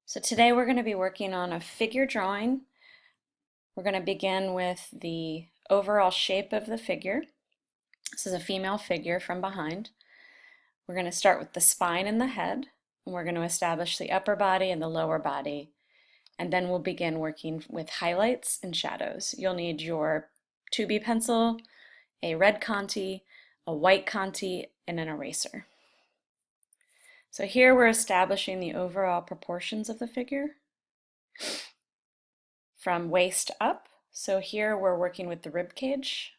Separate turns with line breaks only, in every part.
So today we're going to be working on a figure drawing. We're going to begin with the overall shape of the figure. This is a female figure from behind. We're going to start with the spine and the head, and we're going to establish the upper body and the lower body, and then we'll begin working with highlights and shadows. You'll need your 2B pencil, a red conte, a white conte, and an eraser. So here we're establishing the overall proportions of the figure from waist up. So here we're working with the rib cage,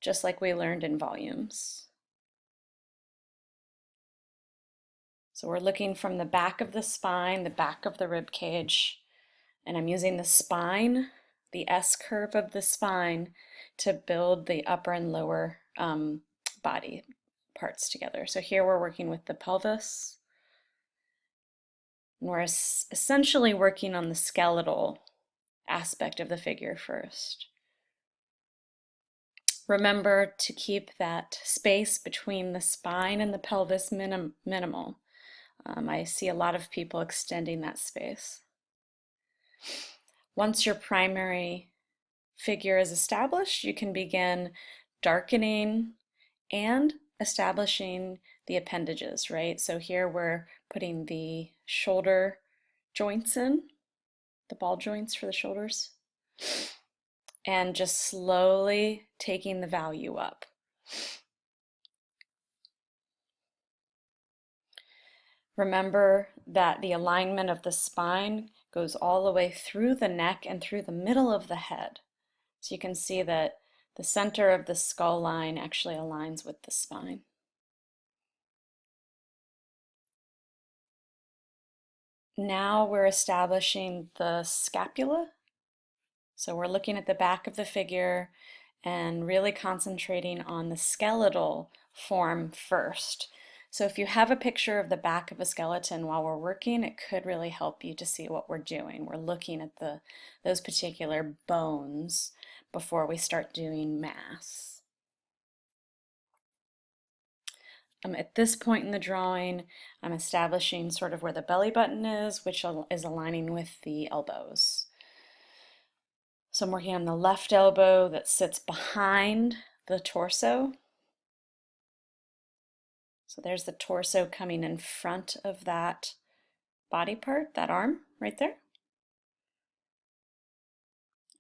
just like we learned in volumes. So we're looking from the back of the spine, the back of the rib cage, and I'm using the spine, the S curve of the spine, to build the upper and lower body parts together. So here we're working with the pelvis, and we're essentially working on the skeletal aspect of the figure first. Remember to keep that space between the spine and the pelvis minimal. I see a lot of people extending that space. Once your primary figure is established, you can begin darkening and establishing the appendages, right? So here we're putting the shoulder joints in, the ball joints for the shoulders, and just slowly taking the value up. Remember that the alignment of the spine goes all the way through the neck and through the middle of the head. So you can see that the center of the skull line actually aligns with the spine. Now we're establishing the scapula. So we're looking at the back of the figure and really concentrating on the skeletal form first. So if you have a picture of the back of a skeleton while we're working, it could really help you to see what we're doing. We're looking at those particular bones before we start doing mass. At this point in the drawing, I'm establishing sort of where the belly button is, which is aligning with the elbows. So I'm working on the left elbow that sits behind the torso. So there's the torso coming in front of that body part, that arm right there.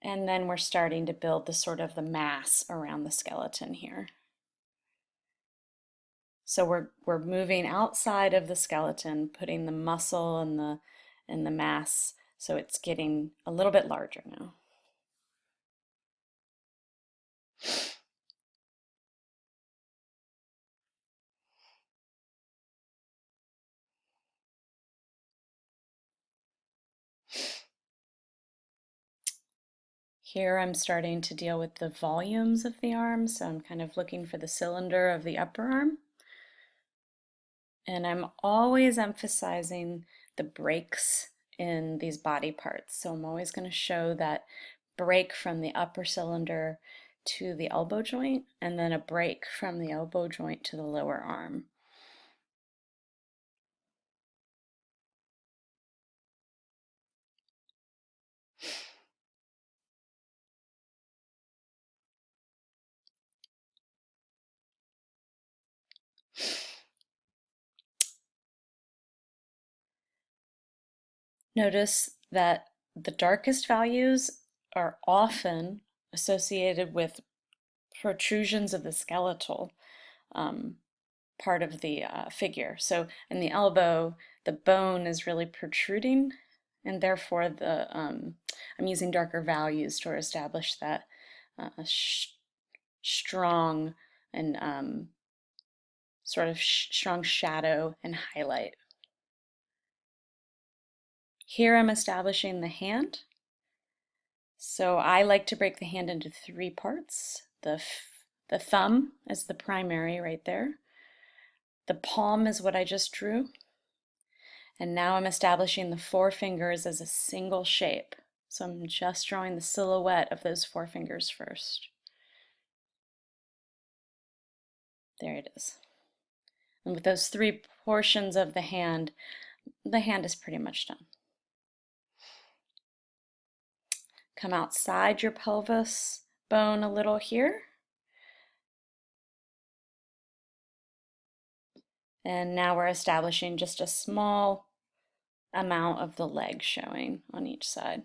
And then we're starting to build the sort of the mass around the skeleton here. So we're moving outside of the skeleton, putting the muscle and the mass, so it's getting a little bit larger now. Here I'm starting to deal with the volumes of the arm, so I'm kind of looking for the cylinder of the upper arm. And I'm always emphasizing the breaks in these body parts. So I'm always going to show that break from the upper cylinder to the elbow joint, and then a break from the elbow joint to the lower arm. Notice that the darkest values are often associated with protrusions of the skeletal part of the figure. So in the elbow, the bone is really protruding, and therefore I'm using darker values to establish that strong and sort of strong shadow and highlight. Here I'm establishing the hand. So I like to break the hand into three parts. The thumb is the primary right there. The palm is what I just drew. And now I'm establishing the four fingers as a single shape. So I'm just drawing the silhouette of those four fingers first. There it is. And with those three portions of the hand is pretty much done. Come outside your pelvis bone a little here. And now we're establishing just a small amount of the leg showing on each side.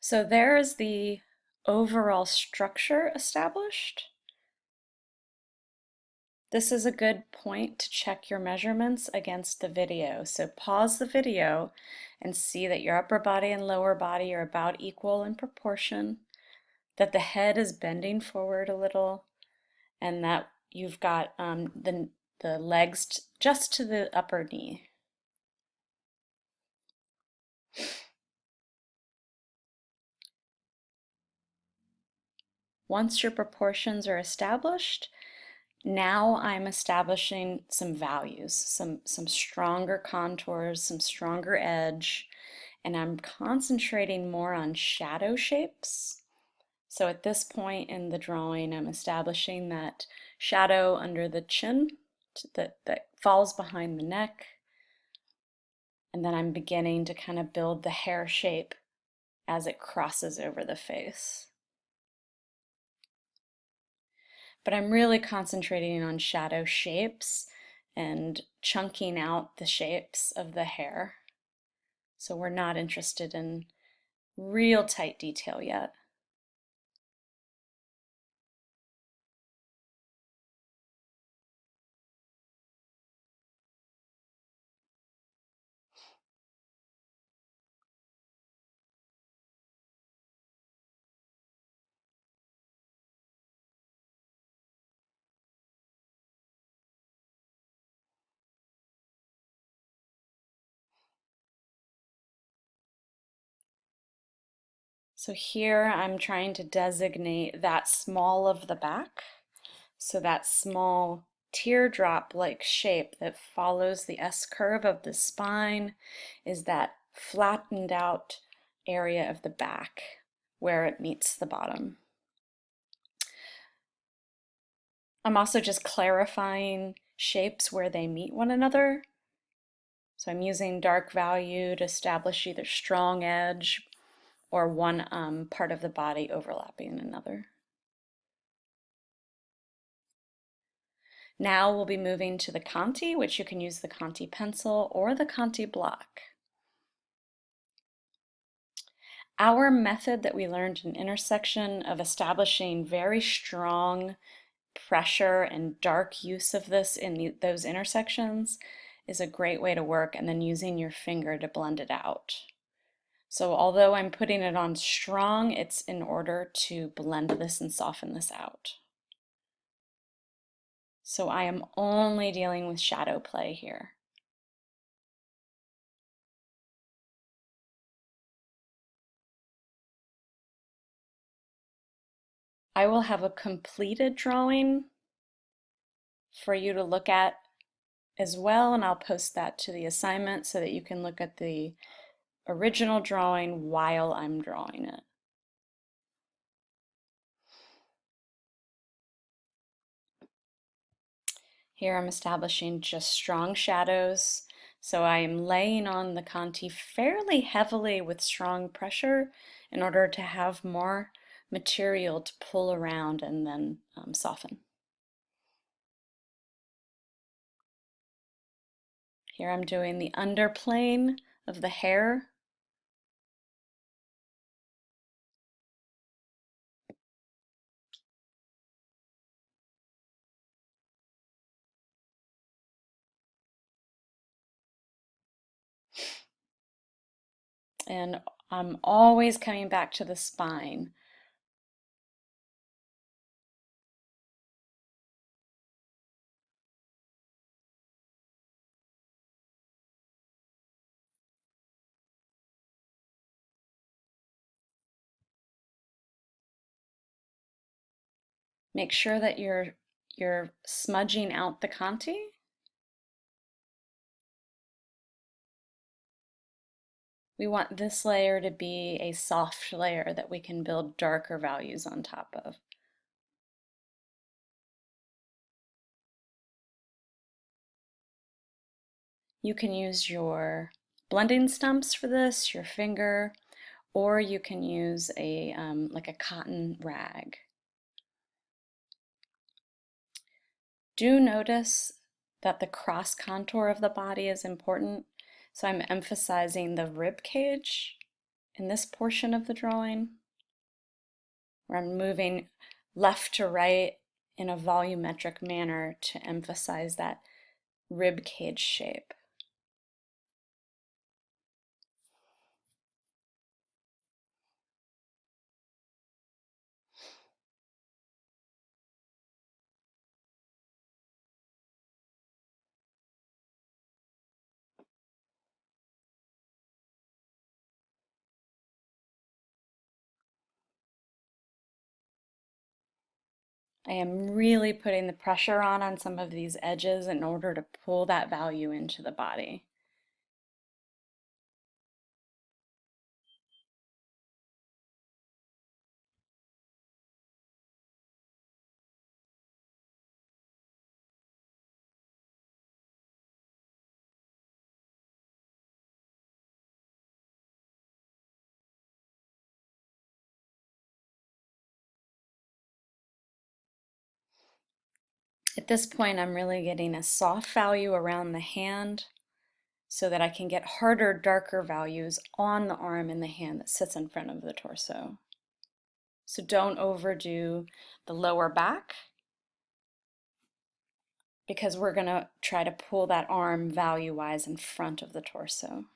So there is the overall structure established. This is a good point to check your measurements against the video. So pause the video and see that your upper body and lower body are about equal in proportion, that the head is bending forward a little, and that you've got the legs just to the upper knee. Once your proportions are established, now I'm establishing some values, some stronger contours, some stronger edge, and I'm concentrating more on shadow shapes. So at this point in the drawing, I'm establishing that shadow under the chin that falls behind the neck, and then I'm beginning to kind of build the hair shape as it crosses over the face. But I'm really concentrating on shadow shapes and chunking out the shapes of the hair. So we're not interested in real tight detail yet. So here I'm trying to designate that small of the back. So that small teardrop-like shape that follows the S-curve of the spine is that flattened out area of the back where it meets the bottom. I'm also just clarifying shapes where they meet one another. So I'm using dark value to establish either strong edge or one part of the body overlapping another. Now we'll be moving to the conte, which you can use the conte pencil or the conte block. Our method that we learned in intersection of establishing very strong pressure and dark use of this in those intersections is a great way to work, and then using your finger to blend it out. So although I'm putting it on strong, it's in order to blend this and soften this out. So I am only dealing with shadow play here. I will have a completed drawing for you to look at as well, and I'll post that to the assignment so that you can look at the original drawing while I'm drawing it. Here I'm establishing just strong shadows, so I am laying on the conte fairly heavily with strong pressure in order to have more material to pull around and then soften. Here I'm doing the underplane of the hair. And I'm always coming back to the spine. Make sure that you're smudging out the conte. We want this layer to be a soft layer that we can build darker values on top of. You can use your blending stumps for this, your finger, or you can use a like a cotton rag. Do notice that the cross contour of the body is important. So I'm emphasizing the rib cage in this portion of the drawing, where I'm moving left to right in a volumetric manner to emphasize that rib cage shape. I am really putting the pressure on some of these edges in order to pull that value into the body. At this point, I'm really getting a soft value around the hand so that I can get harder, darker values on the arm and the hand that sits in front of the torso. So don't overdo the lower back, because we're going to try to pull that arm value-wise in front of the torso.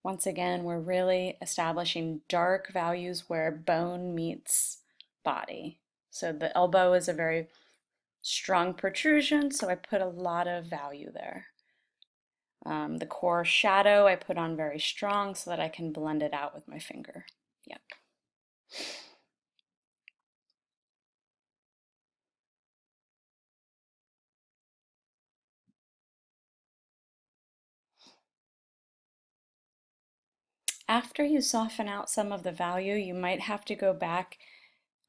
Once again, we're really establishing dark values where bone meets body. So the elbow is a very strong protrusion, so I put a lot of value there. The core shadow I put on very strong so that I can blend it out with my finger. Yep. After you soften out some of the value, you might have to go back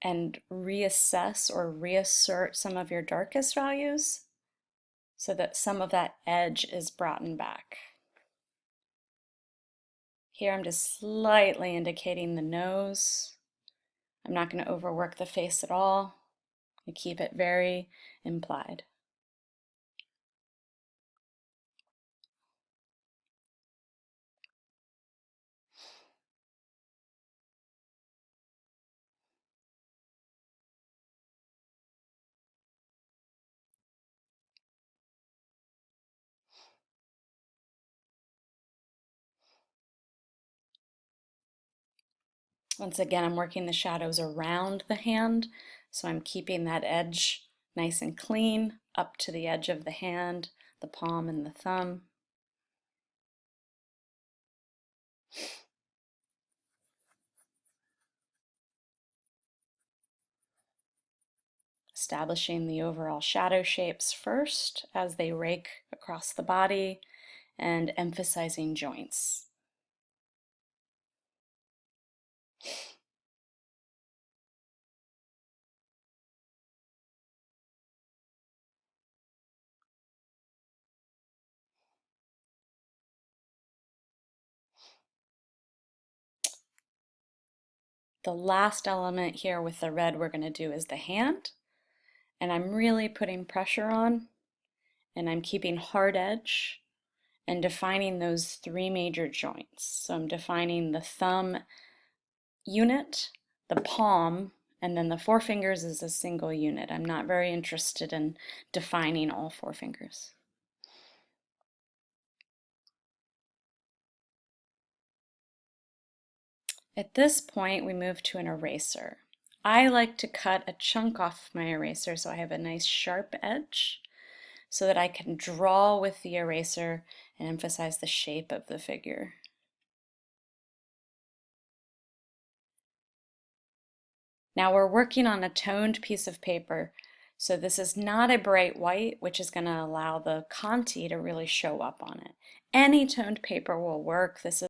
and reassess or reassert some of your darkest values so that some of that edge is brought back. Here I'm just slightly indicating the nose. I'm not going to overwork the face at all. I keep it very implied. Once again, I'm working the shadows around the hand, so I'm keeping that edge nice and clean up to the edge of the hand, the palm and the thumb. Establishing the overall shadow shapes first as they rake across the body and emphasizing joints. The last element here with the red we're going to do is the hand, and I'm really putting pressure on, and I'm keeping hard edge and defining those three major joints. So I'm defining the thumb unit, the palm, and then the four fingers is a single unit. I'm not very interested in defining all four fingers. At this point, we move to an eraser. I like to cut a chunk off my eraser so I have a nice sharp edge so that I can draw with the eraser and emphasize the shape of the figure. Now we're working on a toned piece of paper, so this is not a bright white, which is going to allow the conte to really show up on it. Any toned paper will work. This